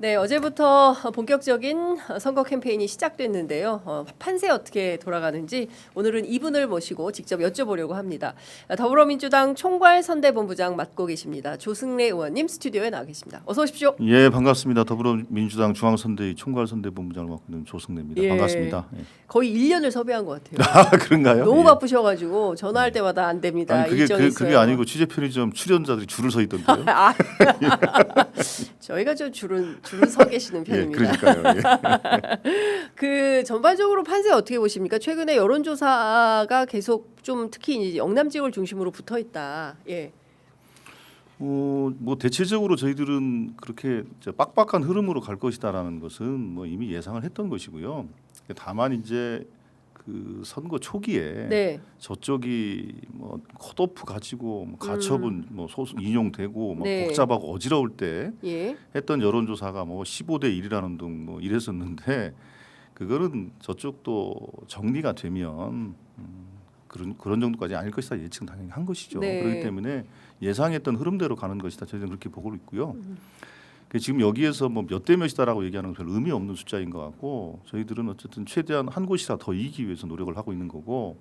네, 어제부터 본격적인 선거 캠페인이 시작됐는데요. 판세 어떻게 돌아가는지 오늘은 이분을 모시고 직접 여쭤보려고 합니다. 더불어민주당 총괄선대본부장 맡고 계십니다. 조승래 의원님 스튜디오에 나와 계십니다. 어서 오십시오. 예, 반갑습니다. 더불어민주당 중앙선대위 총괄선대본부장을 맡고 있는 조승래입니다. 예, 반갑습니다. 예. 거의 1년을 섭외한 것 같아요. 아, 그런가요? 너무 예. 바쁘셔가지고 전화할 때마다 안 됩니다. 아니, 일정이 있어요. 그게 아니고 취재 편의점 출연자들이 줄을 서 있던데요. 아, 저희가 좀 줄은 서 계시는 예, 편입니다. 그러니까요. 예. 그 전반적으로 판세 어떻게 보십니까? 최근에 여론조사가 계속 좀 특히 이제 영남 지역을 중심으로 붙어 있다. 예. 뭐 대체적으로 저희들은 그렇게 이제 빡빡한 흐름으로 갈 것이다라는 것은 뭐 이미 예상을 했던 것이고요. 다만 이제 그 선거 초기에 네. 저쪽이 뭐 컷오프 가지고 뭐 가처분 뭐 소수 인용되고 뭐 네. 복잡하고 어지러울 때 예. 했던 여론조사가 뭐 15대 1이라는 등 뭐 이랬었는데 그거는 저쪽도 정리가 되면 그런 정도까지 아닐 것이다 예측은 당연히 한 것이죠. 네. 그렇기 때문에 예상했던 흐름대로 가는 것이다. 저희는 그렇게 보고 있고요. 지금 여기에서 뭐 몇 대 몇이다라고 얘기하는 건 별 의미 없는 숫자인 것 같고 저희들은 어쨌든 최대한 한 곳이라 더 이기기 위해서 노력을 하고 있는 거고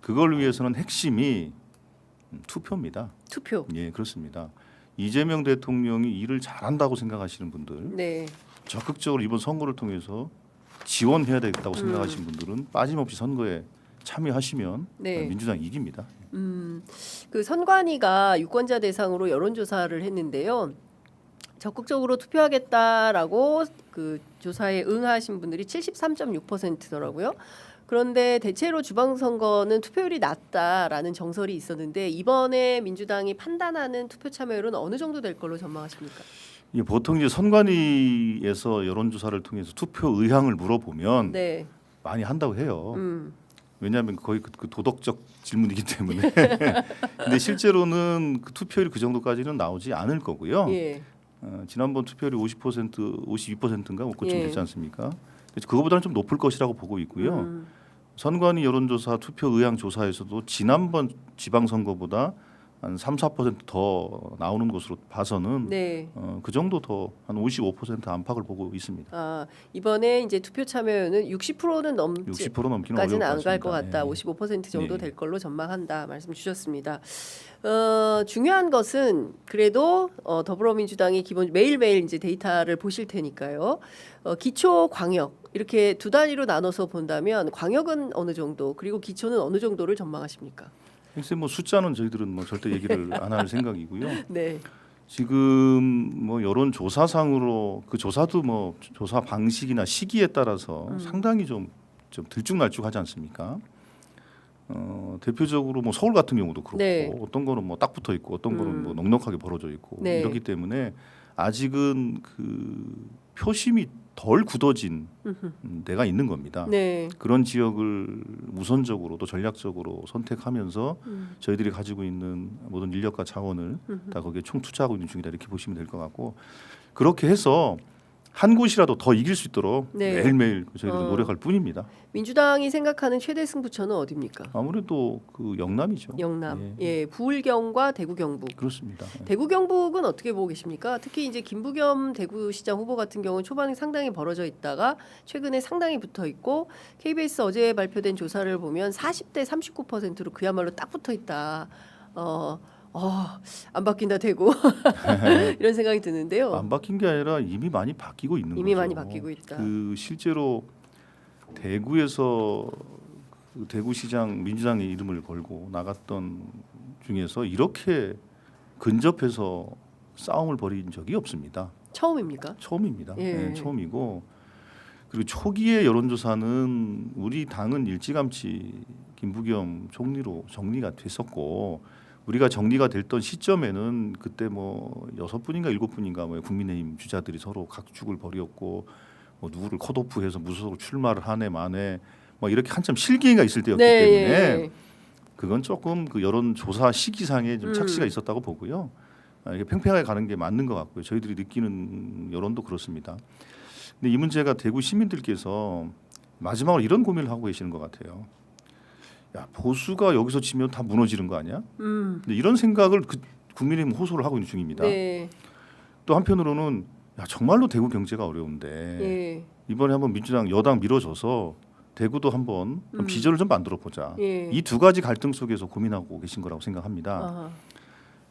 그걸 위해서는 핵심이 투표입니다. 투표. 예, 그렇습니다. 이재명 대통령이 일을 잘한다고 생각하시는 분들, 네. 적극적으로 이번 선거를 통해서 지원해야 되겠다고 생각하시는 분들은 빠짐없이 선거에 참여하시면 네. 민주당이 이깁니다. 그 선관위가 유권자 대상으로 여론조사를 했는데요. 적극적으로 투표하겠다라고 그 조사에 응하신 분들이 73.6%더라고요. 그런데 대체로 주방선거는 투표율이 낮다라는 정설이 있었는데 이번에 민주당이 판단하는 투표 참여율은 어느 정도 될 걸로 전망하십니까? 예, 보통 이제 선관위에서 여론조사를 통해서 투표 의향을 물어보면 네. 많이 한다고 해요. 왜냐하면 거의 그 도덕적 질문이기 때문에. 근데 실제로는 그 투표율이 그 정도까지는 나오지 않을 거고요. 예. 지난번 투표율이 50%, 52%인가 그쯤 예. 됐지 않습니까? 그래서 그거보다는 좀 높을 것이라고 보고 있고요. 선관위 여론조사 투표 의향 조사에서도 지난번 지방선거보다 한 3, 4%더 나오는 것으로 봐서는 네. 그 정도 더 한 55% 안팎을 보고 있습니다. 아, 이번에 이제 투표 참여율은 60%는 60% 넘기는 까지는 어려울 안 갈 것 같습니다. 같다. 예. 55% 정도 예. 될 걸로 전망한다. 말씀 주셨습니다. 중요한 것은 그래도 더불어민주당이 기본 매일매일 이제 데이터를 보실 테니까요. 기초 광역 이렇게 두 단위로 나눠서 본다면 광역은 어느 정도 그리고 기초는 어느 정도를 전망하십니까? 글쎄 뭐 숫자는 저희들은 뭐 절대 얘기를 안 할 생각이고요. 네. 지금 뭐 여론 조사상으로 그 조사도 뭐 조사 방식이나 시기에 따라서 상당히 좀 들쭉날쭉하지 않습니까? 대표적으로 뭐 서울 같은 경우도 그렇고 네. 어떤 거는 뭐 딱 붙어 있고 어떤 거는 뭐 넉넉하게 벌어져 있고 네. 이렇기 때문에 아직은 그 표심이 덜 굳어진 데가 있는 겁니다. 네. 그런 지역을 우선적으로 또 전략적으로 선택하면서 저희들이 가지고 있는 모든 인력과 자원을 다 거기에 총 투자하고 있는 중이다 이렇게 보시면 될 것 같고 그렇게 해서 한 곳이라도 더 이길 수 있도록 네. 매일매일 저희들이 노력할 뿐입니다. 민주당이 생각하는 최대 승부처는 어디입니까? 아무래도 그 영남이죠. 영남. 예. 예, 부울경과 대구 경북. 그렇습니다. 예. 대구 경북은 어떻게 보고 계십니까? 특히 이제 김부겸 대구시장 후보 같은 경우는 초반에 상당히 벌어져 있다가 최근에 상당히 붙어 있고 KBS 어제 발표된 조사를 보면 40대 39%로 그야말로 딱 붙어 있다. 안 바뀐다 대구 이런 생각이 드는데요. 안 바뀐 게 아니라 이미 많이 바뀌고 있는 이미 거죠. 많이 바뀌고 있다. 그 실제로 대구에서 그 대구시장 민주당의 이름을 걸고 나갔던 중에서 이렇게 근접해서 싸움을 벌인 적이 없습니다. 처음입니까? 처음입니다. 예. 네, 처음이고 그리고 초기의 여론조사는 우리 당은 일찌감치 김부겸 총리로 정리가 됐었고 우리가 정리가 됐던 시점에는 그때 뭐 6분인가 7분인가 뭐 국민의힘 주자들이 서로 각축을 벌였고 뭐 누구를 컷오프해서 무소속으로 출마를 하네 마네 뭐 이렇게 한참 실기가 있을 때였기 때문에 예. 그건 조금 그 여론조사 시기상에 좀 착시가 있었다고 보고요. 이게 팽팽하게 가는 게 맞는 것 같고요. 저희들이 느끼는 여론도 그렇습니다. 근데 이 문제가 대구 시민들께서 마지막으로 이런 고민을 하고 계시는 것 같아요. 야 보수가 여기서 지면 다 무너지는 거 아니야? 근데 이런 생각을 국민의힘 호소를 하고 있는 중입니다. 네. 또 한편으로는 야, 정말로 대구 경제가 어려운데 예. 이번에 한번 민주당 여당 밀어줘서 대구도 한번 좀 비전을 좀 만들어 보자. 예. 이 두 가지 갈등 속에서 고민하고 계신 거라고 생각합니다. 아하.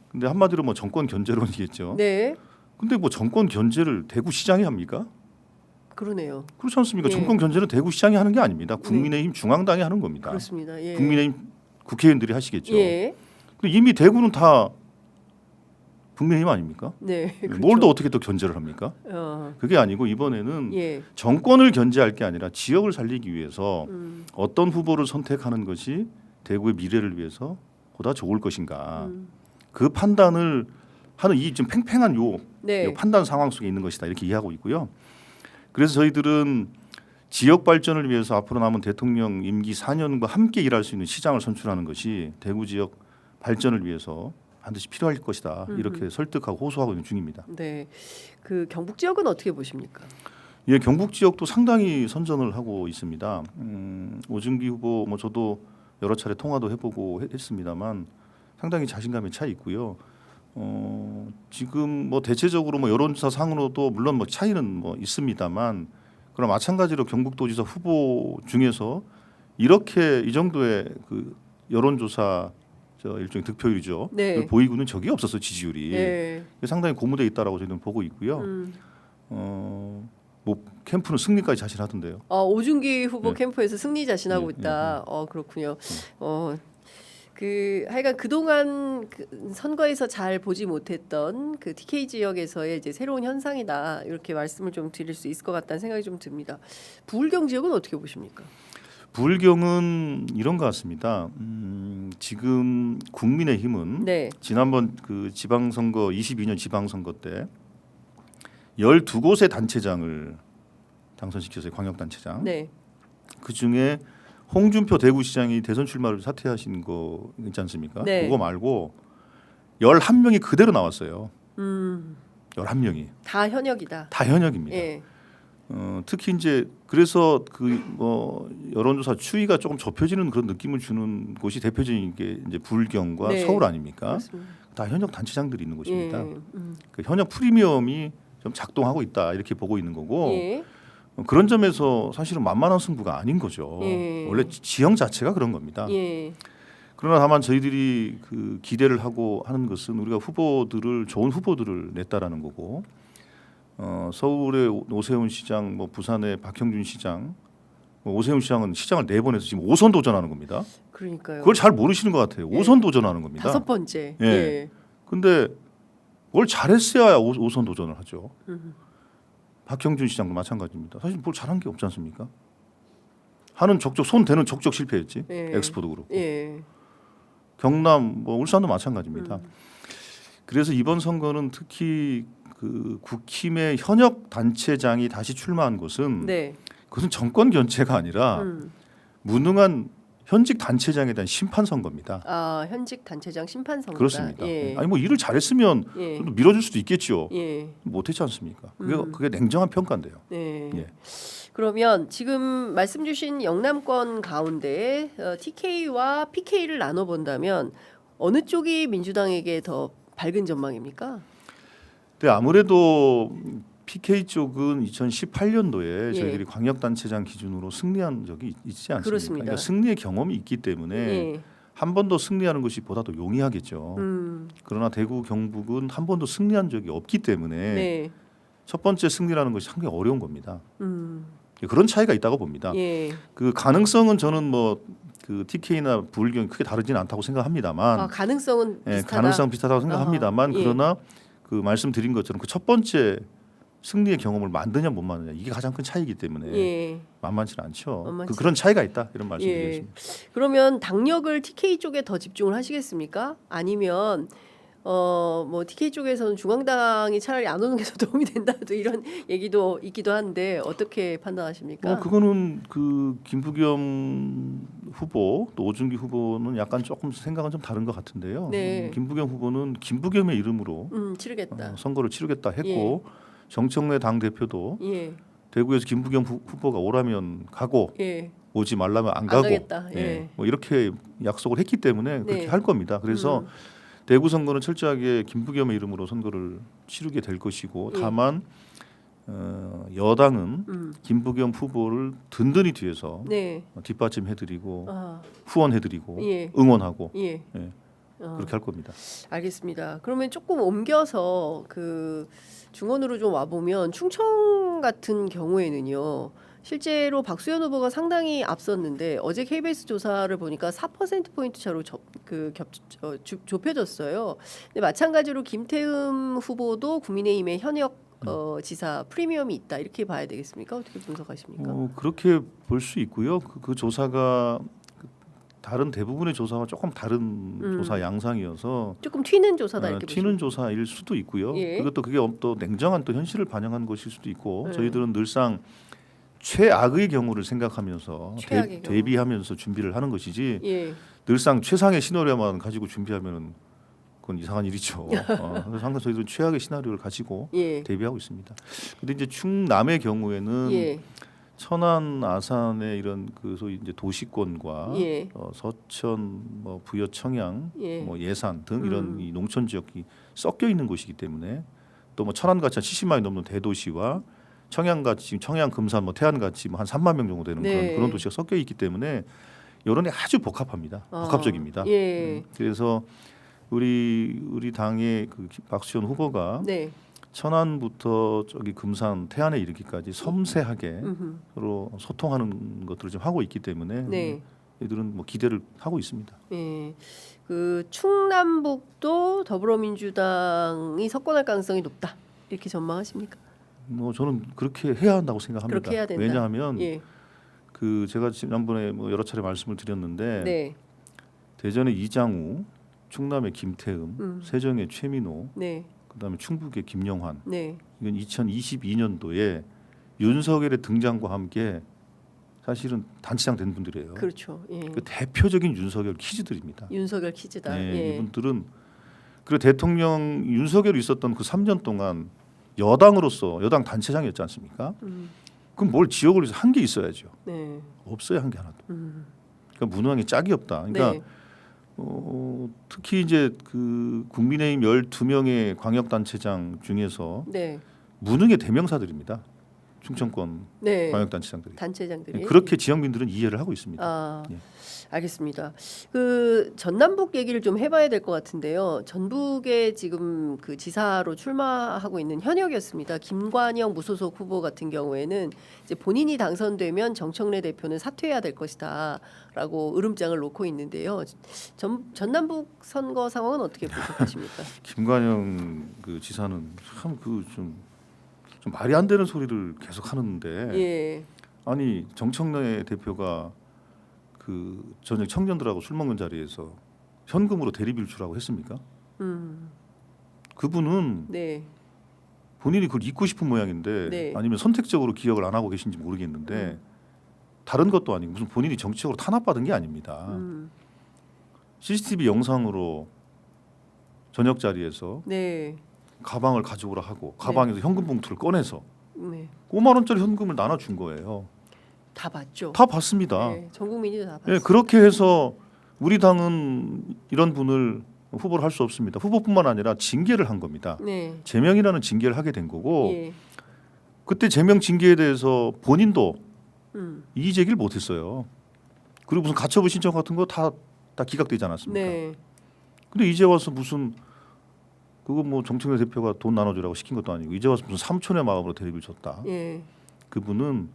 근데 한마디로 뭐 정권 견제론이겠죠. 네. 근데 뭐 정권 견제를 대구 시장이 합니까? 그러네요. 그렇지 않습니까? 예. 정권 견제는 대구 시장이 하는 게 아닙니다. 국민의힘 중앙당이 하는 겁니다. 그렇습니다. 예. 국민의힘 국회의원들이 하시겠죠. 예. 근데 이미 대구는 다 국민의힘 아닙니까? 네. 뭘 더 어떻게 또 견제를 합니까? 어. 그게 아니고 이번에는 예. 정권을 견제할 게 아니라 지역을 살리기 위해서 어떤 후보를 선택하는 것이 대구의 미래를 위해서 보다 좋을 것인가. 그 판단을 하는 이 좀 팽팽한 요 네. 판단 상황 속에 있는 것이다 이렇게 이해하고 있고요. 그래서 저희들은 지역 발전을 위해서 앞으로 남은 대통령 임기 4년과 함께 일할 수 있는 시장을 선출하는 것이 대구 지역 발전을 위해서 반드시 필요할 것이다 이렇게 설득하고 호소하고 있는 중입니다. 네. 그 경북 지역은 어떻게 보십니까? 예, 경북 지역도 상당히 선전을 하고 있습니다. 오준기 후보 뭐 저도 여러 차례 통화도 해보고 했습니다만 상당히 자신감에 차 있고요. 지금 뭐 대체적으로 뭐 여론조사 상으로도 물론 뭐 차이는 뭐 있습니다만 그럼 마찬가지로 경북도지사 후보 중에서 이렇게 이 정도의 그 여론조사 저 일종의 득표율이죠. 네. 보이고는 적이 없었어 지지율이. 예. 상당히 고무돼 있다라고 저희는 보고 있고요. 뭐 캠프는 승리까지 자신하던데요. 오준기 후보 네. 캠프에서 승리 자신하고 네, 있다. 그렇군요. 그 하여간 그동안 그 선거에서 잘 보지 못했던 그 TK 지역에서의 이제 새로운 현상이다. 이렇게 말씀을 좀 드릴 수 있을 것 같다는 생각이 좀 듭니다. 부울경 지역은 어떻게 보십니까? 부울경은 이런 것 같습니다. 지금 국민의힘은 네. 지난번 그 지방선거 22년 지방선거 때 12곳의 단체장을 당선시켰어요. 광역단체장. 네. 그중에 홍준표 대구시장이 대선 출마를 사퇴하신 거 있지 않습니까? 네. 그거 말고 11명이 그대로 나왔어요. 11명이. 다 현역이다. 다 현역입니다. 예. 특히 이제 그래서 그 뭐 여론조사 추이가 조금 좁혀지는 그런 느낌을 주는 곳이 대표적인 게 이제 부울경과 네. 서울 아닙니까? 그렇습니다. 다 현역 단체장들이 있는 곳입니다. 예. 그 현역 프리미엄이 좀 작동하고 있다 이렇게 보고 있는 거고 예. 그런 점에서 사실은 만만한 승부가 아닌 거죠. 예. 원래 지형 자체가 그런 겁니다. 예. 그러나 다만 저희들이 그 기대를 하고 하는 것은 우리가 후보들을 좋은 후보들을 냈다라는 거고 서울의 오세훈 시장, 뭐 부산의 박형준 시장, 뭐 오세훈 시장은 시장을 4번 해서 지금 5선 도전하는 겁니다. 그러니까요. 그걸 잘 모르시는 것 같아요. 예. 5선 도전하는 겁니다. 5번째. 예. 예. 근데 뭘 잘했어야 5선 도전을 하죠. 박형준 시장도 마찬가지입니다. 사실 뭘 잘한 게 없지 않습니까? 하는 족족 손 대는 족족 실패했지. 예. 엑스포도 그렇고. 예. 경남 뭐 울산도 마찬가지입니다. 그래서 이번 선거는 특히 그 국힘의 현역 단체장이 다시 출마한 것은 네. 그것은 정권 견제가 아니라 무능한 현직 단체장에 대한 심판 선거입니다. 현직 단체장 심판 선거다. 그렇습니다. 예. 아니 뭐 일을 잘했으면 예. 좀 더 밀어줄 수도 있겠죠. 예. 못했지 않습니까? 그게 냉정한 평가인데요. 네. 예. 그러면 지금 말씀 주신 영남권 가운데 TK와 PK를 나눠 본다면 어느 쪽이 민주당에게 더 밝은 전망입니까? 근데 아무래도 PK 쪽은 2018년도에 예. 저희들이 광역단체장 기준으로 승리한 적이 있지 않습니까? 그렇습니다. 그러니까 승리의 경험이 있기 때문에 예. 한 번 더 승리하는 것이 보다 더 용이하겠죠. 그러나 대구, 경북은 한 번도 승리한 적이 없기 때문에 네. 첫 번째 승리라는 것이 상당히 어려운 겁니다. 그런 차이가 있다고 봅니다. 예. 그 가능성은 저는 뭐 그 TK나 부울경이 크게 다르지는 않다고 생각합니다만, 가능성은 예, 비슷하다. 가능성 비슷하다고 생각합니다만, 예. 그러나 그 말씀드린 것처럼 그 첫 번째 승리의 경험을 만드냐 못 만드냐 이게 가장 큰 차이기 때문에 예. 만만치는 않죠. 만만치 그런 차이가 있다 이런 예. 말씀드리겠습니다. 그러면 당력을 TK 쪽에 더 집중을 하시겠습니까? 아니면 뭐 TK 쪽에서는 중앙당이 차라리 안 오는 게 더 도움이 된다 또 이런 얘기도 있기도 한데 어떻게 판단하십니까? 그거는 그 김부겸 후보 또 오준기 후보는 약간 조금 생각은 좀 다른 것 같은데요. 네. 김부겸 후보는 김부겸의 이름으로 치르겠다. 선거를 치르겠다 했고 정청래 당 대표도 예. 대구에서 김부겸 후보가 오라면 가고 예. 오지 말라면 안 안 가고 가겠다. 예. 뭐 이렇게 약속을 했기 때문에 그렇게 네. 할 겁니다. 그래서 대구 선거는 철저하게 김부겸의 이름으로 선거를 치르게 될 것이고 예. 다만 여당은 김부겸 후보를 든든히 뒤에서 네. 뒷받침해드리고 아, 후원해드리고 예. 응원하고 예. 예, 어. 그렇게 할 겁니다. 알겠습니다. 그러면 조금 옮겨서 그 중원으로 좀 와보면 충청 같은 경우에는요. 실제로 박수현 후보가 상당히 앞섰는데 어제 KBS 조사를 보니까 4%포인트 차로 좁혀졌어요. 근데 마찬가지로 김태흠 후보도 국민의힘의 현역 지사 프리미엄이 있다 이렇게 봐야 되겠습니까? 어떻게 분석하십니까? 그렇게 볼 수 있고요. 그 조사가 다른 대부분의 조사와 조금 다른 조사 양상이어서 조금 튀는 조사다 이렇게 튀는 조사일 수도 있고요. 예. 그것도 그게 또 냉정한 또 현실을 반영한 것일 수도 있고 네. 저희들은 늘상 최악의 경우를 생각하면서 최악의 경우. 대비하면서 준비를 하는 것이지 예. 늘상 최상의 시나리오만 가지고 준비하면은 그건 이상한 일이죠. 그래서 항상 저희들은 최악의 시나리오를 가지고 예. 대비하고 있습니다. 근데 이제 충남의 경우에는 예. 천안, 아산의 이런 그 소위 이제 도시권과 예. 서천, 뭐 부여, 청양, 예. 뭐 예산 등 이런 이 농촌 지역이 섞여 있는 곳이기 때문에 또 뭐 천안같이 한 70만이 넘는 대도시와 청양같이 지금 청양, 금산, 뭐 태안같이 뭐 한 3만 명 정도 되는 네. 그런 도시가 섞여 있기 때문에 여론이 아주 복합합니다. 복합적입니다. 예. 그래서 우리 당의 그 박수현 후보가 네. 천안부터 저기 금산, 태안에 이르기까지 섬세하게 음흠. 서로 소통하는 것들을 좀 하고 있기 때문에 네. 이들은 뭐 기대를 하고 있습니다. 예. 그 충남북도 더불어민주당이 석권할 가능성이 높다. 이렇게 전망하십니까? 뭐 저는 그렇게 해야 한다고 생각합니다. 그렇게 해야 된다. 왜냐하면 예. 그 제가 지난번에 뭐 여러 차례 말씀을 드렸는데 네. 대전의 이장우, 충남의 김태흠, 세정의 최민호, 네. 그다음에 충북의 김영환. 네. 이건 2022년도에 윤석열의 등장과 함께 사실은 단체장 된 분들이에요. 그렇죠. 예. 그 대표적인 윤석열 키즈들입니다. 윤석열 키즈다. 네, 예. 이분들은 그리고 대통령 윤석열이 있었던 그 3년 동안 여당으로서 여당 단체장이었지 않습니까? 그럼 뭘 지역을 위해서 한 게 있어야죠. 네. 없어요, 한 게 하나도. 그러니까 무능한 게 짝이 없다. 그러니까 네. 특히 이제 그 국민의힘 12명의 광역단체장 중에서 네. 무능의 대명사들입니다. 충청권 네. 광역단체장들이. 단체장들이 그렇게 지역민들은 이해를 하고 있습니다. 아, 예. 알겠습니다. 그 전남북 얘기를 좀 해봐야 될 것 같은데요. 전북에 지금 그 지사로 출마하고 있는 현역이었습니다. 김관영 무소속 후보 같은 경우에는 이제 본인이 당선되면 정청래 대표는 사퇴해야 될 것이다라고 으름장을 놓고 있는데요. 전남북 선거 상황은 어떻게 분석하십니까? 김관영 그 지사는 참 그 좀 말이 안 되는 소리를 계속 하는데 예, 아니 정청래 대표가 그 저녁 청년들하고 술 먹는 자리에서 현금으로 대리비를 주라고 했습니까? 그분은 네, 본인이 그걸 잊고 싶은 모양인데 네. 아니면 선택적으로 기억을 안 하고 계신지 모르겠는데 다른 것도 아니고 무슨 본인이 정치적으로 탄압받은 게 아닙니다. CCTV 영상으로 저녁 자리에서 네, 가방을 가져오라 하고 가방에서 현금 봉투를 꺼내서 네, 5만 원짜리 현금을 나눠준 거예요. 다 봤죠. 다 봤습니다. 네, 전 국민이 다 봤어요. 예, 그렇게 해서 우리 당은 이런 분을 후보를 할 수 없습니다. 후보뿐만 아니라 징계를 한 겁니다. 네, 제명이라는 징계를 하게 된 거고 예, 그때 제명 징계에 대해서 본인도 음, 이의 제기를 못했어요. 그리고 무슨 가처분 신청 같은 거 다 기각되지 않았습니까? 네, 근데 이제 와서 무슨 그거 뭐 정청래 대표가 돈 나눠주라고 시킨 것도 아니고 이제 와서 무슨 삼촌의 마음으로 대리비를 줬다. 예, 그분은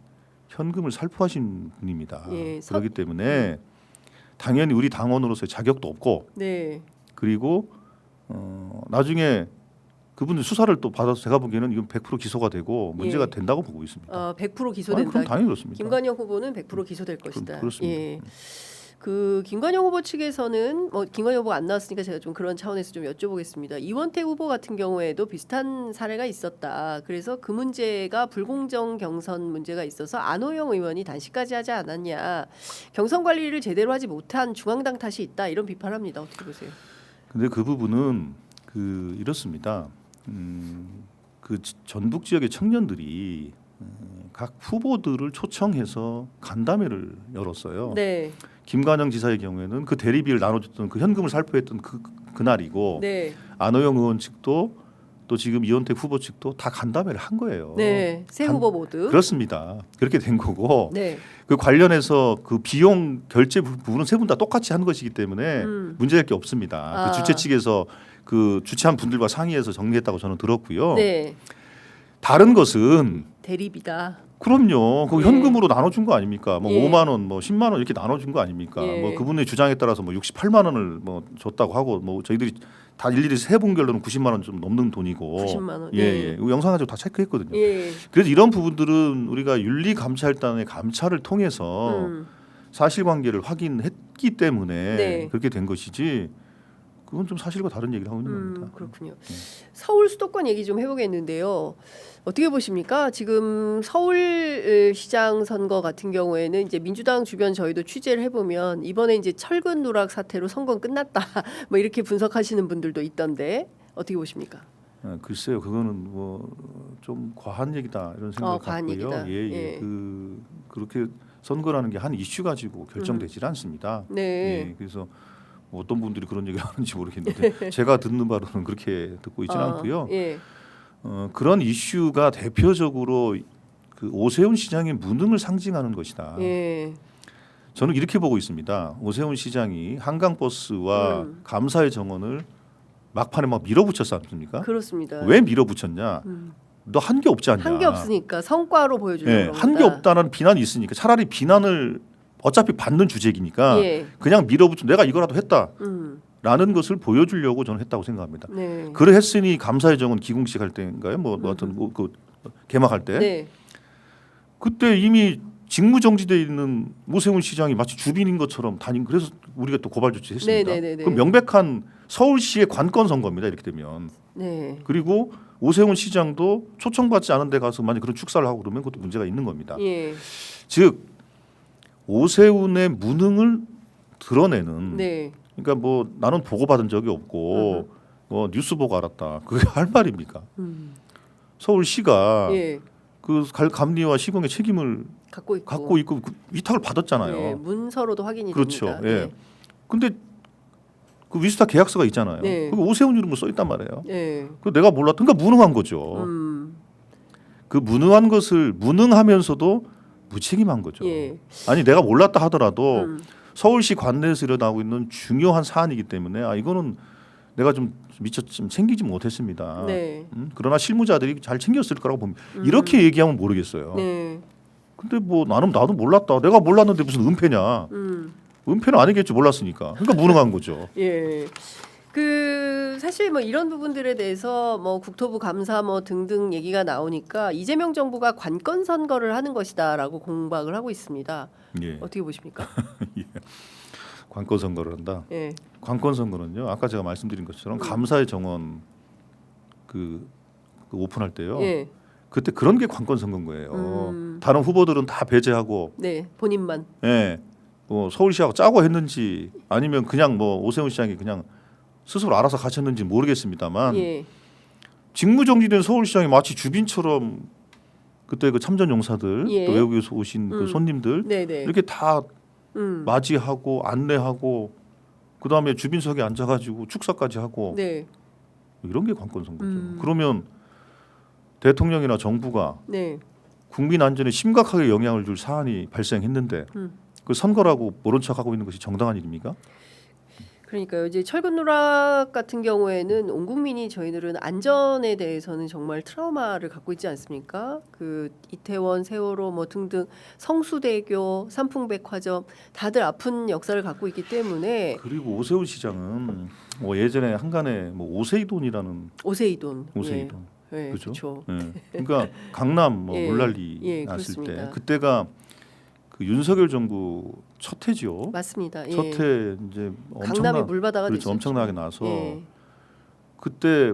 현금을 살포하신 분입니다. 예, 그렇기 때문에 당연히 우리 당원으로서의 자격도 없고 네, 그리고 나중에 그분들 수사를 또 받아서 제가 보기에는 이건 100% 기소가 되고 문제가 예. 된다고 보고 있습니다. 100% 아니, 기소된다. 그럼 당연히 그렇습니다. 김관영 후보는 100% 기소될 것이다. 그렇습니다. 예. 그 김관영 후보 측에서는 뭐 김관영 후보가 안 나왔으니까 제가 좀 그런 차원에서 좀 여쭤보겠습니다. 이원택 후보 같은 경우에도 비슷한 사례가 있었다. 그래서 그 문제가 불공정 경선 문제가 있어서 안호영 의원이 단식까지 하지 않았냐. 경선 관리를 제대로 하지 못한 중앙당 탓이 있다. 이런 비판을 합니다. 어떻게 보세요? 근데 그 부분은 이렇습니다. 그 전북 지역의 청년들이 각 후보들을 초청해서 간담회를 열었어요. 네, 김관영 지사의 경우에는 그 대리비를 나눠줬던 그 현금을 살포했던 그날이고 네, 안호영 의원 측도 또 지금 이원택 후보 측도 다 간담회를 한 거예요. 네, 세 후보 모두. 그렇습니다. 그렇게 된 거고 네, 그 관련해서 그 비용 결제 부분은 세 분 다 똑같이 한 것이기 때문에 문제될 게 없습니다. 그 주최 측에서 그 주최한 분들과 상의해서 정리했다고 저는 들었고요. 네, 다른 것은 대립이다. 그럼요. 그 예. 현금으로 나눠준 거 아닙니까? 뭐 예. 5만 원, 뭐 10만 원 이렇게 나눠준 거 아닙니까? 예. 뭐 그분의 주장에 따라서 뭐 68만 원을 뭐 줬다고 하고 뭐 저희들이 다 일일이 세 분별로는 90만 원 좀 넘는 돈이고. 90만 원. 예, 예. 이거 영상 가지고 다 체크했거든요. 예, 그래서 이런 부분들은 우리가 윤리감찰단의 감찰을 통해서 사실관계를 확인했기 때문에 네. 그렇게 된 것이지. 그건 좀 사실과 다른 얘기를 하고 있는 겁니다. 그렇군요. 서울 수도권 얘기 좀 해보겠는데요. 어떻게 보십니까? 지금 서울시장 선거 같은 경우에는 이제 민주당 주변 저희도 취재를 해보면 이번에 이제 철근 누락 사태로 선거 끝났다 뭐 이렇게 분석하시는 분들도 있던데 어떻게 보십니까? 글쎄요, 그거는 뭐 좀 과한 얘기다 이런 생각을 과한 갖고요. 얘기다. 예, 예. 예. 그렇게 선거라는 게 한 이슈 가지고 결정되질 않습니다. 네. 예, 그래서 뭐 어떤 분들이 그런 얘기를 하는지 모르겠는데 제가 듣는 바로는 그렇게 듣고 있지는 않고요. 예. 그런 이슈가 대표적으로 그 오세훈 시장의 무능을 상징하는 것이다. 예. 저는 이렇게 보고 있습니다. 오세훈 시장이 한강버스와 감사의 정원을 막판에 막 밀어붙였지 않습니까? 그렇습니다. 왜 밀어붙였냐? 너 한 게 없지 않냐? 한 게 없으니까 성과로 보여주는 예, 겁니다. 한 게 없다는 비난이 있으니까 차라리 비난을 어차피 받는 주제이니까 예. 그냥 밀어붙여 내가 이거라도 했다라는 음. 것을 보여주려고 저는 했다고 생각합니다. 네. 그래 했으니 감사의 정원 기공식 할 때인가요? 뭐 하여튼 그 개막할 때 네. 그때 이미 직무정지돼 있는 오세훈 시장이 마치 주빈인 것처럼 다닌 그래서 우리가 또 고발 조치했습니다. 네네네네. 그 명백한 서울시의 관건 선거입니다. 이렇게 되면 네. 그리고 오세훈 시장도 초청받지 않은 데 가서 만약 그런 축사를 하고 그러면 그것도 문제가 있는 겁니다. 예. 즉 오세훈의 무능을 드러내는 네. 그러니까 뭐 나는 보고받은 적이 없고 뭐 뉴스 보고 알았다. 그게 할 말입니까? 서울시가 예. 그 감리와 시공의 책임을 갖고 있고 그 위탁을 받았잖아요. 예. 문서로도 확인이 그렇죠. 됩니다. 예. 근데 그 위스타 계약서가 있잖아요. 네. 거기 오세훈 이름으로 써 있단 말이에요. 네. 그 내가 몰랐던 그러니까 무능한 거죠. 그 무능한 것을 무능하면서도 무책임한 거죠. 예. 아니 내가 몰랐다 하더라도 서울시 관내에서 일어나고 있는 중요한 사안이기 때문에 이거는 내가 좀 미처 좀 챙기지 못했습니다. 네. 그러나 실무자들이 잘 챙겼을 거라고 봅니다. 이렇게 얘기하면 모르겠어요. 네. 근데 뭐 나도 몰랐다. 내가 몰랐는데 무슨 은폐냐? 은폐는 아니겠지 몰랐으니까. 그러니까 무능한 거죠. 예. 그 사실 뭐 이런 부분들에 대해서 뭐 국토부 감사 뭐 등등 얘기가 나오니까 이재명 정부가 관건 선거를 하는 것이다라고 공박을 하고 있습니다. 예. 어떻게 보십니까? 예. 관건 선거를 한다. 예. 관건 선거는요. 아까 제가 말씀드린 것처럼 감사의 정원 그 오픈할 때요. 예. 그때 그런 게 관건 선거인 거예요. 다른 후보들은 다 배제하고, 네. 본인만. 예, 뭐 서울시하고 짜고 했는지 아니면 그냥 뭐 오세훈 시장이 그냥 스스로 알아서 가셨는지 모르겠습니다만 예. 직무정지된 서울시장이 마치 주빈처럼 그때 그 참전 용사들 예. 또 외국에서 오신 그 손님들 네네. 이렇게 다 음. 맞이하고 안내하고 그 다음에 주빈석에 앉아가지고 축사까지 하고 네. 이런 게 관건 선거죠. 그러면 대통령이나 정부가 네. 국민 안전에 심각하게 영향을 줄 사안이 발생했는데 그 선거라고 모른 척하고 있는 것이 정당한 일입니까? 그러니까요. 이제 철근 누락 같은 경우에는 온 국민이 저희들은 안전에 대해서는 정말 트라우마를 갖고 있지 않습니까? 그 이태원, 세월호 뭐 등등 성수대교, 삼풍백화점 다들 아픈 역사를 갖고 있기 때문에 그리고 오세훈 시장은 뭐 예전에 한간에 뭐 오세이돈이라는 오세이돈. 오세이돈 예. 예, 그렇죠. 그렇죠. 예. 그러니까 강남 뭐 예. 물난리 예, 났을 그렇습니다. 때 그때가 그 윤석열 정부 첫 해죠. 맞습니다. 예. 첫 해 이제 강남이 물바다가 그렇죠. 됐었죠. 엄청나게 나서 예. 그때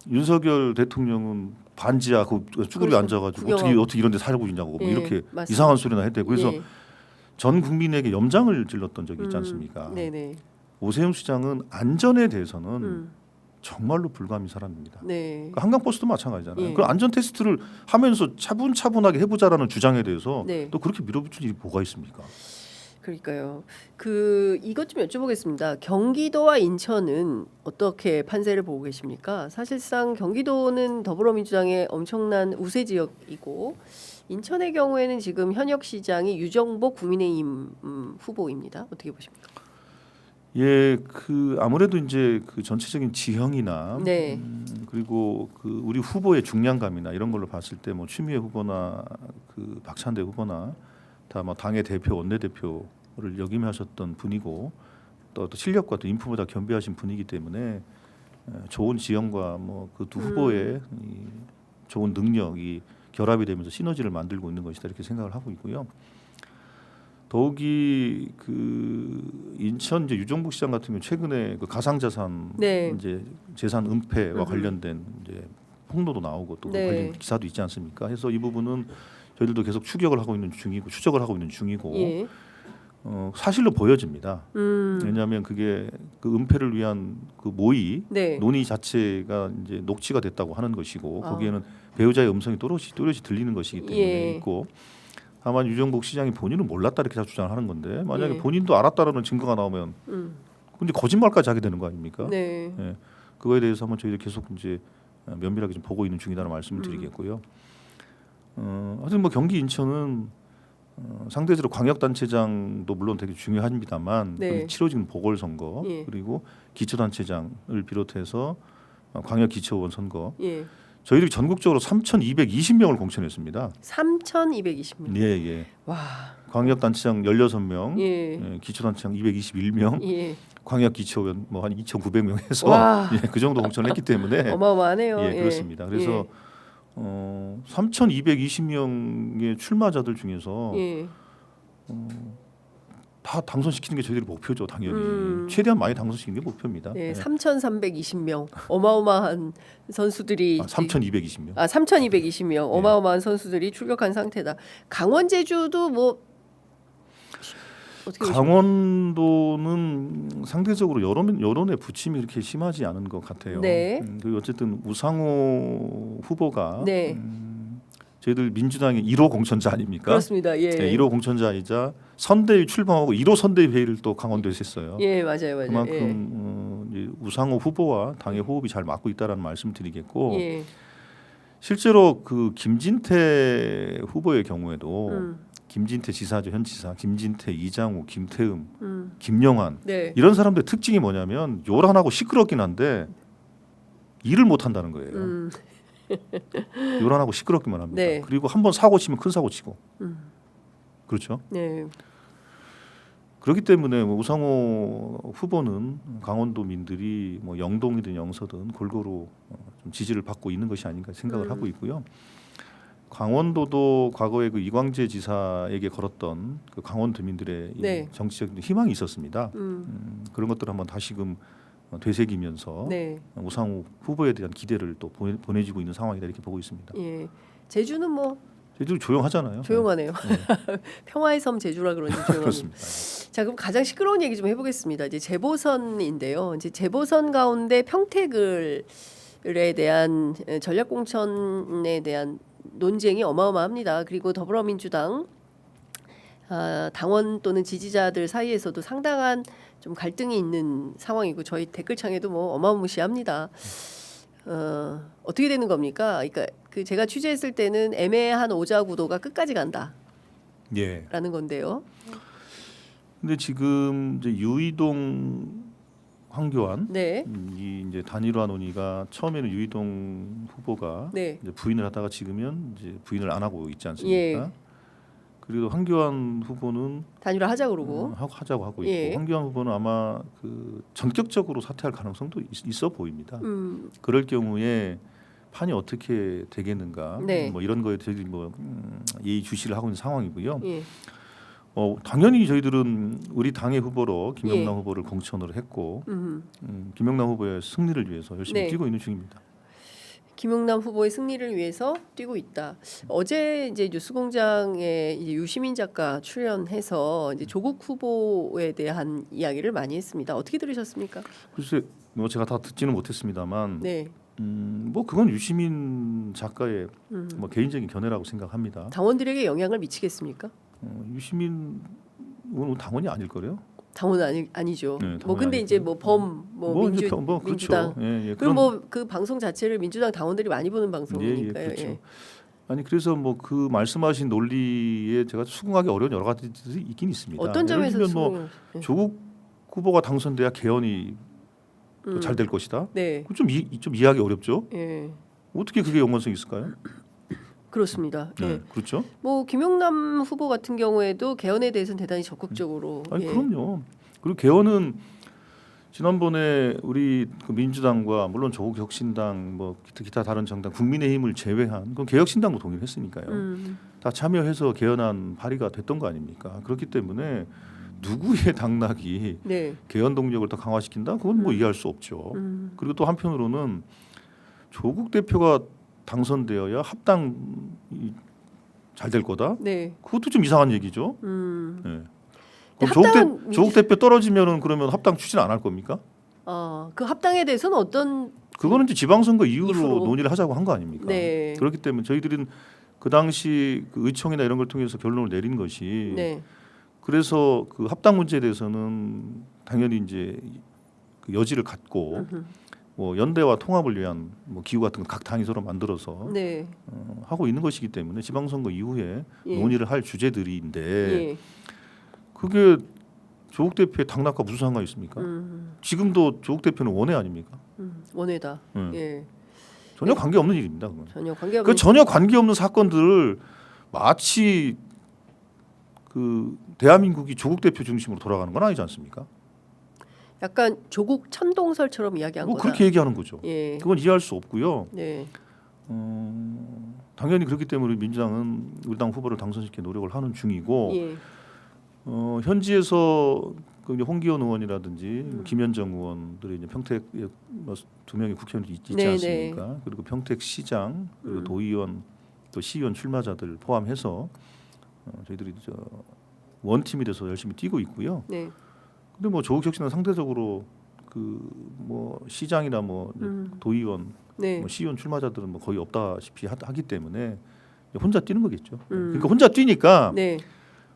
윤석열 대통령은 반지하 그 쭈그리 그렇죠. 앉아가지고 구경하고. 어떻게 이런 데 살고 있냐고 뭐 예, 이렇게 맞습니다. 이상한 소리나 했대요. 그래서 예. 전 국민에게 염장을 질렀던 적이 있지 않습니까? 네네. 오세훈 시장은 안전에 대해서는 정말로 불가미 사람입니다. 네. 그러니까 한강버스도 마찬가지잖아요. 예. 그 안전 테스트를 하면서 차분차분하게 해보자라는 주장에 대해서 네. 또 그렇게 밀어붙일 일이 뭐가 있습니까? 그러니까요. 이것 좀 여쭤보겠습니다. 경기도와 인천은 어떻게 판세를 보고 계십니까? 사실상 경기도는 더불어민주당의 엄청난 우세 지역이고 인천의 경우에는 지금 현역 시장이 유정복 국민의힘 후보입니다. 어떻게 보십니까? 예, 아무래도 이제 그 전체적인 지형이나 네. 그리고 우리 후보의 중량감이나 이런 걸로 봤을 때 뭐 추미애 후보나 박찬대 후보나 다 뭐 당의 대표 원내대표를 역임하셨던 분이고 또 실력과 또 인품보다 겸비하신 분이기 때문에 좋은 지형과 뭐 그 두 후보의 이 좋은 능력이 결합이 되면서 시너지를 만들고 있는 것이다 이렇게 생각을 하고 있고요. 더욱이 인천 이제 유정복 시장 같은 경우 최근에 그 가상자산 네. 이제 재산 은폐와 관련된 이제 폭로도 나오고 또 네. 관련 기사도 있지 않습니까? 해서 이 부분은 저희들도 계속 추적을 하고 있는 중이고 예. 사실로 보여집니다. 왜냐하면 그게 그 은폐를 위한 그 모의 네. 논의 자체가 이제 녹취가 됐다고 하는 것이고 아. 거기에는 배우자의 음성이 또렷이 들리는 것이기 때문에 예. 있고 다만 유정복 시장이 본인은 몰랐다 이렇게 주장을 하는 건데 만약에 예. 본인도 알았다라는 증거가 나오면 근데 거짓말까지 하게 되는 거 아닙니까? 네. 예. 그거에 대해서 한번 저희들 계속 이제 면밀하게 좀 보고 있는 중이다는 말씀을 드리겠고요. 하여튼 뭐 경기 인천은 상대적으로 광역단체장도 물론 되게 중요합니다만 네. 치러지는 보궐선거 예. 그리고 기초단체장을 비롯해서 광역기초의원 선거 예. 저희들이 전국적으로 3,220명을 공천했습니다. 3,220명. 예, 예. 와. 광역단체장 16명, 예. 기초단체장 221명, 예. 광역기초의원 뭐 한 2,900명 해서 와. 예, 그 정도 공천을 했기 때문에 어마어마하네요. 예, 그렇습니다. 그래서 3,220명의 출마자들 중에서 예. 다 당선시키는 게 저희들의 목표죠, 당연히. 최대한 많이 당선시키는 게 목표입니다. 네, 예. 3,320명. 어마어마한 선수들이 3,220명. 3,220명. 어마어마한 선수들이 출격한 상태다. 강원 제주도 뭐 어떻게 보십니까? 강원도는 상대적으로 여론의 부침이 그렇게 심하지 않은 것 같아요. 네. 그리고 어쨌든 우상호 후보가 네. 저희들 민주당의 1호 공천자 아닙니까? 그렇습니다. 예. 네, 1호 공천자이자 선대위 출범하고 1호 선대위 회의를 또 강원도에서 했어요. 예, 맞아요. 그만큼 이제 우상호 후보와 당의 호흡이 잘 맞고 있다라는 말씀을 드리겠고 예. 실제로 김진태 후보의 경우에도 김진태 지사죠, 현 지사, 김진태, 이장우, 김태흠, 김영환 네. 이런 사람들의 특징이 뭐냐면 요란하고 시끄럽긴 한데 일을 못 한다는 거예요. 요란하고 시끄럽기만 합니다. 네. 그리고 한번 사고 치면 큰 사고 치고. 그렇죠. 네. 그렇기 때문에 뭐 우상호 후보는 강원도민들이 뭐 영동이든 영서든 골고루 좀 지지를 받고 있는 것이 아닌가 생각을 하고 있고요. 강원도도 과거에 그 이광재 지사에게 걸었던 그 강원도민들의 네. 이 정치적 희망이 있었습니다. 그런 것들을 한번 다시금 되새기면서 네. 우상호 후보에 대한 기대를 또 보내지고 있는 상황이다 이렇게 보고 있습니다. 예. 제주는 뭐 제주 조용하잖아요. 조용하네요. 평화의 섬 제주라 그런지 조용합니다. 그렇습니다. 자, 그럼 가장 시끄러운 얘기 좀 해보겠습니다. 이제 재보선인데요. 이제 재보선 가운데 평택을에 대한 전략공천에 대한 논쟁이 어마어마합니다. 그리고 더불어민주당 당원 또는 지지자들 사이에서도 상당한 좀 갈등이 있는 상황이고 저희 댓글창에도 뭐 어마무시합니다. 어떻게 되는 겁니까? 그러니까 제가 취재했을 때는 애매한 오자 구도가 끝까지 간다라는 예. 건데요. 근데 지금 이제 유이동 황교안 네, 이 이제 단일화 논의가 처음에는 유이동 후보가 네, 이제 부인을 하다가 지금은 이제 부인을 안 하고 있지 않습니까? 예. 그리고 황교안 후보는 단일화 하자 그러고. 하자고 하고 있고 예. 황교안 후보는 아마 전격적으로 사퇴할 가능성도 있어 보입니다. 음, 그럴 경우에 판이 어떻게 되겠는가 네. 뭐 이런 거에 저희들이 뭐 예의주시를 하고 있는 상황이고요. 예, 당연히 저희들은 우리 당의 후보로 김영남 예. 후보를 공천을 했고 김영남 후보의 승리를 위해서 열심히 네. 뛰고 있는 중입니다. 김용남 후보의 승리를 위해서 뛰고 있다. 어제 이제 뉴스공장에 이제 유시민 작가 출연해서 이제 조국 후보에 대한 이야기를 많이 했습니다. 어떻게 들으셨습니까? 글쎄 뭐 제가 다 듣지는 못했습니다만 네, 뭐 그건 유시민 작가의 뭐 개인적인 견해라고 생각합니다. 당원들에게 영향을 미치겠습니까? 유시민 이건 당원이 아닐 거래요. 당원 아니죠. 네, 뭐 당원이 근데 아닐 이제 거예요. 뭐 범 뭐 이제 민주 그렇죠. 민주당 예, 그리고 뭐 그 방송 자체를 민주당 당원들이 많이 보는 방송이니까요. 그렇죠. 예. 아니 그래서 뭐 그 말씀하신 논리에 제가 수긍하기 어려운 여러 가지들이 있긴 있습니다. 어떤 점에서 예를 들면 뭐 예. 조국 후보가 당선돼야 개헌이 잘 될 것이다. 네. 좀 이해하기 어렵죠. 예. 어떻게 그게 연관성이 있을까요? 그렇습니다. 네, 예. 그렇죠. 뭐 김용남 후보 같은 경우에도 개헌에 대해서는 대단히 적극적으로 아니 예. 그럼요. 그리고 개헌은 지난번에 우리 그 민주당과 물론 조국 혁신당 뭐 기타 다른 정당 국민의힘을 제외한 그 개혁신당도 동의를 했으니까요. 다 참여해서 개헌안 발의가 됐던 거 아닙니까? 그렇기 때문에 누구의 당락이 네. 개헌 동력을 더 강화시킨다? 그건 뭐 이해할 수 없죠. 그리고 또 한편으로는 조국 대표가 당선되어야 합당이 잘 될 거다. 네. 그것도 좀 이상한 얘기죠. 네. 근데 그럼 조국 대표 떨어지면은 그러면 합당 추진 안 할 겁니까? 그 합당에 대해서는 어떤 그거는 이제 지방선거 이후로 이후로. 논의를 하자고 한 거 아닙니까? 네. 그렇기 때문에 저희들은 그 당시 그 의총이나 이런 걸 통해서 결론을 내린 것이 네. 그래서 그 합당 문제에 대해서는 당연히 이제 그 여지를 갖고 뭐 연대와 통합을 위한 뭐 기구 같은 거 각 당이 서로 만들어서 네. 하고 있는 것이기 때문에 지방선거 이후에 예. 논의를 할 주제들인데 예. 그게 조국 대표의 당락과 무슨 상관이 있습니까? 지금도 조국 대표는 원외 아닙니까? 원외다. 예. 전혀 관계 없는 일입니다. 그건. 전혀 관계없는. 그 전혀 관계 없는 사건들을 마치 그 대한민국이 조국 대표 중심으로 돌아가는 건 아니지 않습니까? 약간 조국 천동설처럼 이야기한 뭐 거다. 그렇게 얘기하는 거죠. 예. 그건 이해할 수 없고요. 네. 당연히 그렇기 때문에 민주당은 우리 당 후보를 당선시키는 노력을 하는 중이고 예. 현지에서 그 이제 홍기현 의원이라든지 김현정 의원들이 이제 평택 두 명의 국회의원이 있지 네, 않습니까? 그리고 평택 시장 그리고 도의원 또 시의원 출마자들 포함해서 저희들이 저 원팀이 돼서 열심히 뛰고 있고요. 네. 근데 뭐 조국 혁신은 상대적으로 그 뭐 시장이나 뭐 도의원, 네. 뭐 시의원 출마자들은 뭐 거의 없다시피 하기 때문에 혼자 뛰는 거겠죠. 그러니까 혼자 뛰니까 네.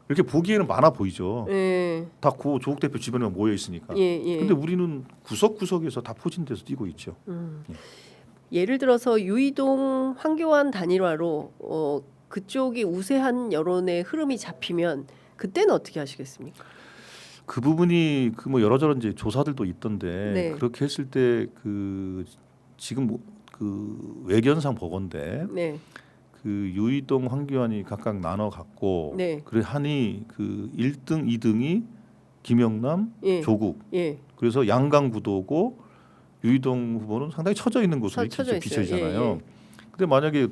이렇게 보기에는 많아 보이죠. 예. 다 고 조국 대표 주변에 모여 있으니까. 예. 예. 근데 우리는 구석구석에서 다 포진돼서 뛰고 있죠. 예를 들어서 유이동 황교안 단일화로 그쪽이 우세한 여론의 흐름이 잡히면 그때는 어떻게 하시겠습니까? 그 부분이 그 뭐 여러저런 이제 조사들도 있던데 네. 그렇게 했을 때 그 지금 그 외견상 보건데 네. 그 유이동 황교안이 각각 나눠 갖고 네. 그래 하니 그 1등, 2등이 김영남, 예. 조국. 예. 그래서 양강 구도고 유이동 후보는 상당히 처져 있는 곳으로 처져 이렇게 있어요. 비춰지잖아요. 예, 예. 근데 만약에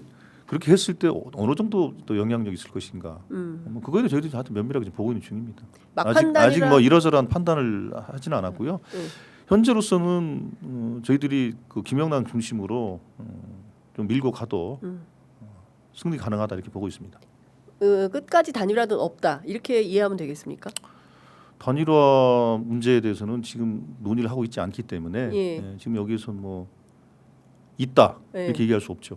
그렇게 했을 때 어느 정도 또 영향력이 있을 것인가? 뭐 그거에 대해 저희들이 하여튼 면밀하게 지금 보고 있는 중입니다. 아직 뭐 이러저러한 판단을 하지는 않았고요. 현재로서는 저희들이 그 김영남 중심으로 좀 밀고 가도 승리 가능하다 이렇게 보고 있습니다. 끝까지 단일화는 없다 이렇게 이해하면 되겠습니까? 단일화 문제에 대해서는 지금 논의를 하고 있지 않기 때문에 예. 지금 여기에서 뭐 있다 예. 이렇게 얘기할 수 없죠.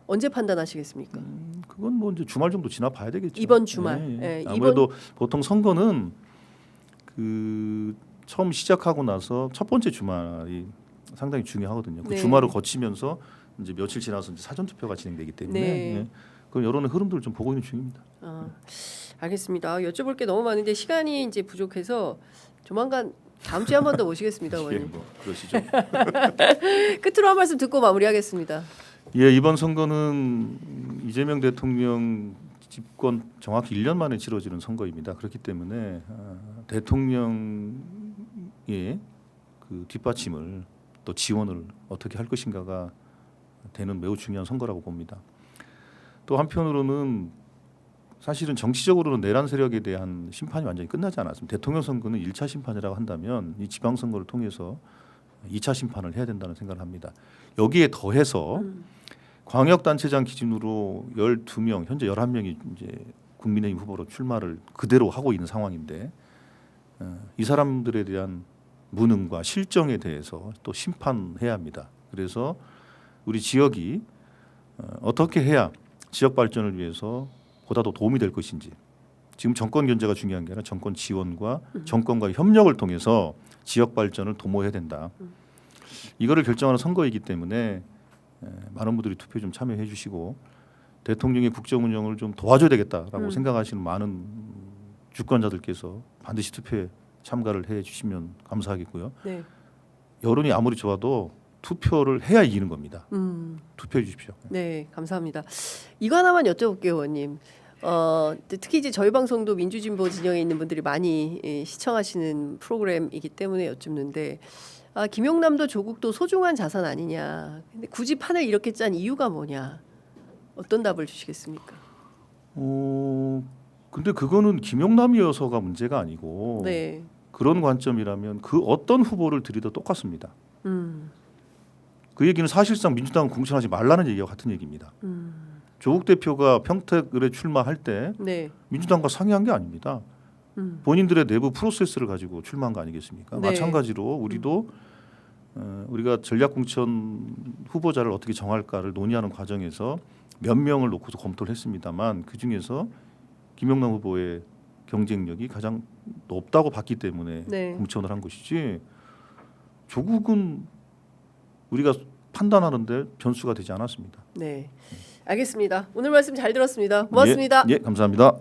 언제 판단하시겠습니까? 그건 뭐 이제 주말 정도 지나 봐야 되겠죠. 이번 주말. 예, 아무래도 보통 선거는 그 처음 시작하고 나서 첫 번째 주말이 상당히 중요하거든요. 그 네. 주말을 거치면서 이제 며칠 지나서 이제 사전 투표가 진행되기 때문에 네. 그 여론의 흐름들을 좀 보고 있는 중입니다. 알겠습니다. 여쭤볼 게 너무 많은데 시간이 이제 부족해서 조만간 다음 주에 한 번 더 모시겠습니다. 예, 의원님. 뭐 그러시죠. 끝으로 한 말씀 듣고 마무리하겠습니다. 예, 이번 선거는 이재명 대통령 집권 정확히 1년 만에 치러지는 선거입니다. 그렇기 때문에 대통령의 그 뒷받침을 또 지원을 어떻게 할 것인가가 되는 매우 중요한 선거라고 봅니다. 또 한편으로는 사실은 정치적으로는 내란 세력에 대한 심판이 완전히 끝나지 않았습니다. 대통령 선거는 1차 심판이라고 한다면 이 지방 선거를 통해서 2차 심판을 해야 된다는 생각을 합니다. 여기에 더해서 광역단체장 기준으로 12명, 현재 11명이 이제 국민의힘 후보로 출마를 그대로 하고 있는 상황인데 이 사람들에 대한 무능과 실정에 대해서 또 심판해야 합니다. 그래서 우리 지역이 어떻게 해야 지역 발전을 위해서 보다 더 도움이 될 것인지 지금 정권 견제가 중요한 게 아니라 정권 지원과 정권과 협력을 통해서 지역 발전을 도모해야 된다. 이거를 결정하는 선거이기 때문에 많은 분들이 투표에 좀 참여해 주시고 대통령의 국정 운영을 좀 도와줘야 되겠다라고 생각하시는 많은 주권자들께서 반드시 투표에 참가를 해 주시면 감사하겠고요. 네. 여론이 아무리 좋아도 투표를 해야 이기는 겁니다. 투표해 주십시오. 네, 감사합니다. 이거 하나만 여쭤볼게요, 의원님. 특히 이제 저희 방송도 민주진보 진영에 있는 분들이 많이 시청하시는 프로그램이기 때문에 여쭙는데, 김용남도 조국도 소중한 자산 아니냐. 근데 굳이 판을 이렇게 짠 이유가 뭐냐? 어떤 답을 주시겠습니까? 근데 그거는 김용남이어서가 문제가 아니고 네, 그런 관점이라면 그 어떤 후보를 들이도 똑같습니다. 음, 그 얘기는 사실상 민주당 공천하지 말라는 얘기와 같은 얘기입니다. 조국 대표가 평택을에 출마할 때 네, 민주당과 상의한 게 아닙니다. 본인들의 내부 프로세스를 가지고 출마한 거 아니겠습니까? 네. 마찬가지로 우리도 우리가 전략공천 후보자를 어떻게 정할까를 논의하는 과정에서 몇 명을 놓고서 검토를 했습니다만 그 중에서 김용남 후보의 경쟁력이 가장 높다고 봤기 때문에 네. 공천을 한 것이지 조국은 우리가 판단하는데 변수가 되지 않았습니다. 네. 알겠습니다. 오늘 말씀 잘 들었습니다. 고맙습니다. 예, 감사합니다.